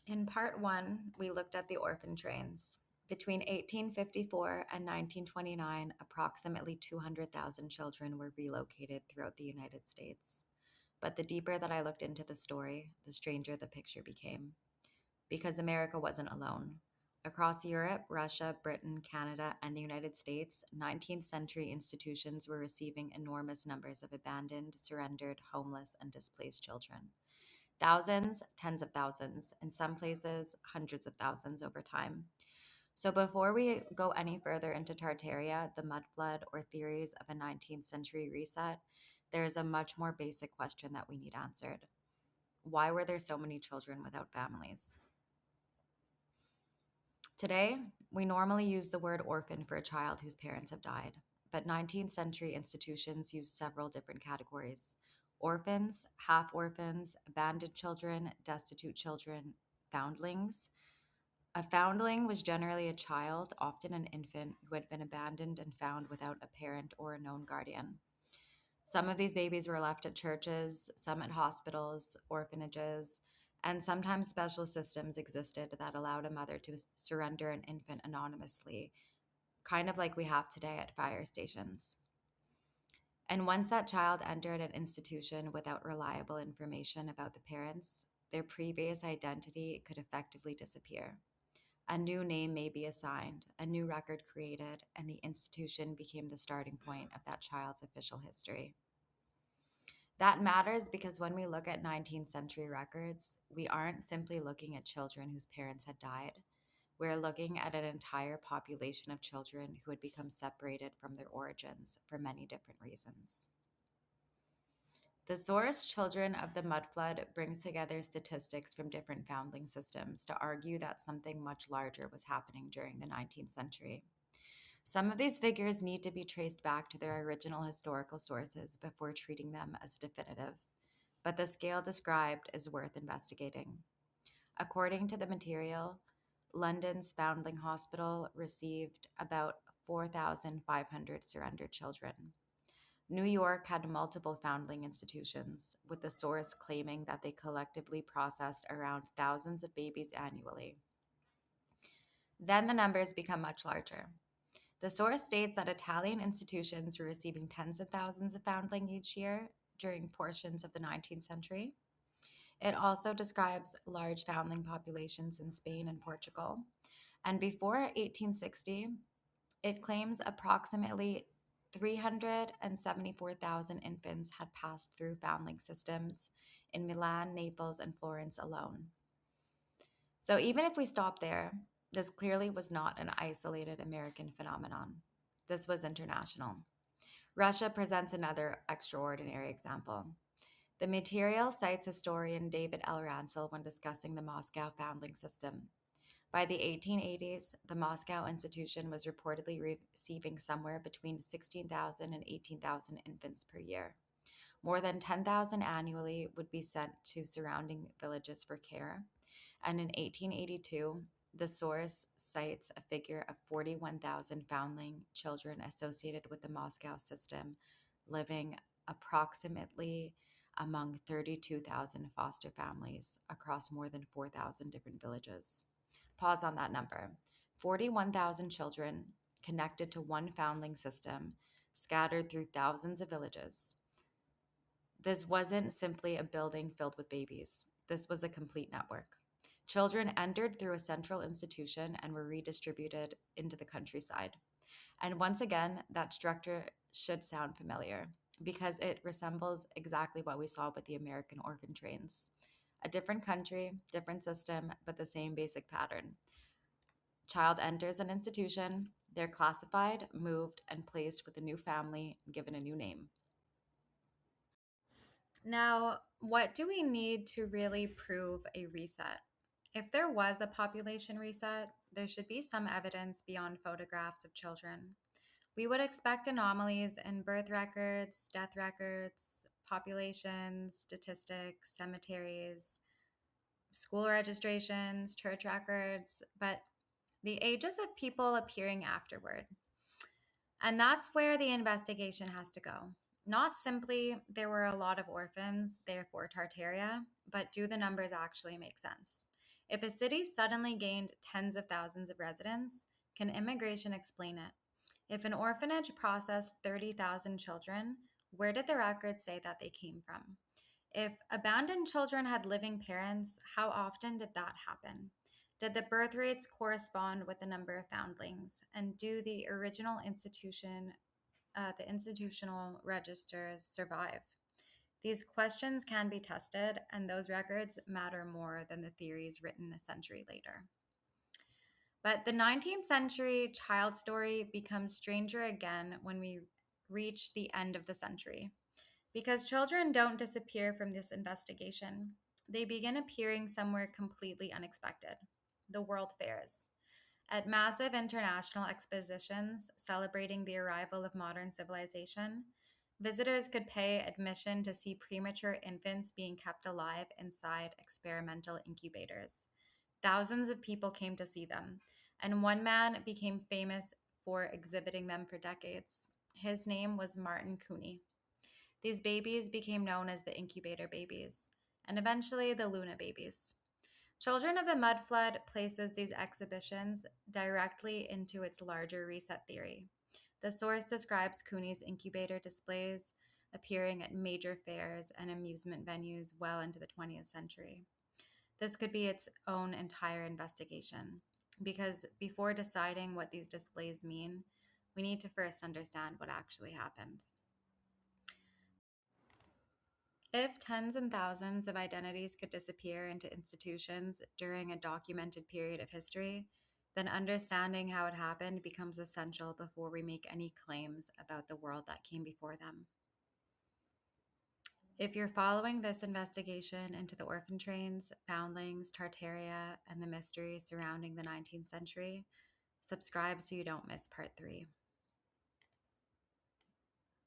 In part one, we looked at the orphan trains. Between 1854 and 1929, approximately 200,000 children were relocated throughout the United States. But the deeper that I looked into the story, the stranger the picture became. Because America wasn't alone. Across Europe, Russia, Britain, Canada, and the United States, 19th century institutions were receiving enormous numbers of abandoned, surrendered, homeless, and displaced children. Thousands, tens of thousands, in some places, hundreds of thousands over time. So before we go any further into Tartaria, the mud flood, or theories of a 19th century reset, there is a much more basic question that we need answered. Why were there so many children without families? Today, we normally use the word orphan for a child whose parents have died, but 19th century institutions used several different categories: orphans, half orphans, abandoned children, destitute children, foundlings. A foundling was generally a child, often an infant, who had been abandoned and found without a parent or a known guardian. Some of these babies were left at churches, some at hospitals, orphanages, and sometimes special systems existed that allowed a mother to surrender an infant anonymously, kind of like we have today at fire stations. And once that child entered an institution without reliable information about the parents, their previous identity could effectively disappear. A new name may be assigned, a new record created, and the institution became the starting point of that child's official history. That matters because when we look at 19th century records, we aren't simply looking at children whose parents had died. We're looking at an entire population of children who had become separated from their origins for many different reasons. The source, Children of the Mud Flood, brings together statistics from different foundling systems to argue that something much larger was happening during the 19th century. Some of these figures need to be traced back to their original historical sources before treating them as definitive, but the scale described is worth investigating. According to the material, London's Foundling Hospital received about 4,500 surrendered children. New York had multiple foundling institutions, with the source claiming that they collectively processed around thousands of babies annually. Then the numbers become much larger. The source states that Italian institutions were receiving tens of thousands of foundling each year during portions of the 19th century. It also describes large foundling populations in Spain and Portugal. And before 1860, it claims approximately 374,000 infants had passed through foundling systems in Milan, Naples, and Florence alone. So even if we stop there, this clearly was not an isolated American phenomenon. This was international. Russia presents another extraordinary example. The material cites historian David L. Ransel when discussing the Moscow foundling system. By the 1880s, the Moscow institution was reportedly receiving somewhere between 16,000 and 18,000 infants per year. More than 10,000 annually would be sent to surrounding villages for care. And in 1882, the source cites a figure of 41,000 foundling children associated with the Moscow system, living approximately among 32,000 foster families across more than 4,000 different villages. Pause on that number. 41,000 children connected to one foundling system, scattered through thousands of villages. This wasn't simply a building filled with babies. This was a complete network. Children entered through a central institution and were redistributed into the countryside. And once again, that structure should sound familiar because it resembles exactly what we saw with the American orphan trains. A different country, different system, but the same basic pattern. Child enters an institution, they're classified, moved, and placed with a new family, given a new name. Now, what do we need to really prove a reset? If there was a population reset, there should be some evidence beyond photographs of children. We would expect anomalies in birth records, death records, populations, statistics, cemeteries, school registrations, church records, but the ages of people appearing afterward. And that's where the investigation has to go. Not simply there were a lot of orphans, therefore Tartaria, but do the numbers actually make sense? If a city suddenly gained tens of thousands of residents, can immigration explain it? If an orphanage processed 30,000 children, where did the records say that they came from? If abandoned children had living parents, how often did that happen? Did the birth rates correspond with the number of foundlings? And do the original the institutional registers survive? These questions can be tested, and those records matter more than the theories written a century later. But the 19th century child story becomes stranger again when we reach the end of the century. Because children don't disappear from this investigation, they begin appearing somewhere completely unexpected: the world fairs. At massive international expositions celebrating the arrival of modern civilization, visitors could pay admission to see premature infants being kept alive inside experimental incubators. Thousands of people came to see them, and one man became famous for exhibiting them for decades. His name was Martin Cooney. These babies became known as the incubator babies, and eventually the Luna babies. Children of the Mud Flood places these exhibitions directly into its larger reset theory. The source describes Cooney's incubator displays appearing at major fairs and amusement venues well into the 20th century. This could be its own entire investigation, because before deciding what these displays mean, we need to first understand what actually happened. If tens and thousands of identities could disappear into institutions during a documented period of history, then understanding how it happened becomes essential before we make any claims about the world that came before them. If you're following this investigation into the orphan trains, foundlings, Tartaria, and the mysteries surrounding the 19th century, subscribe so you don't miss part 3.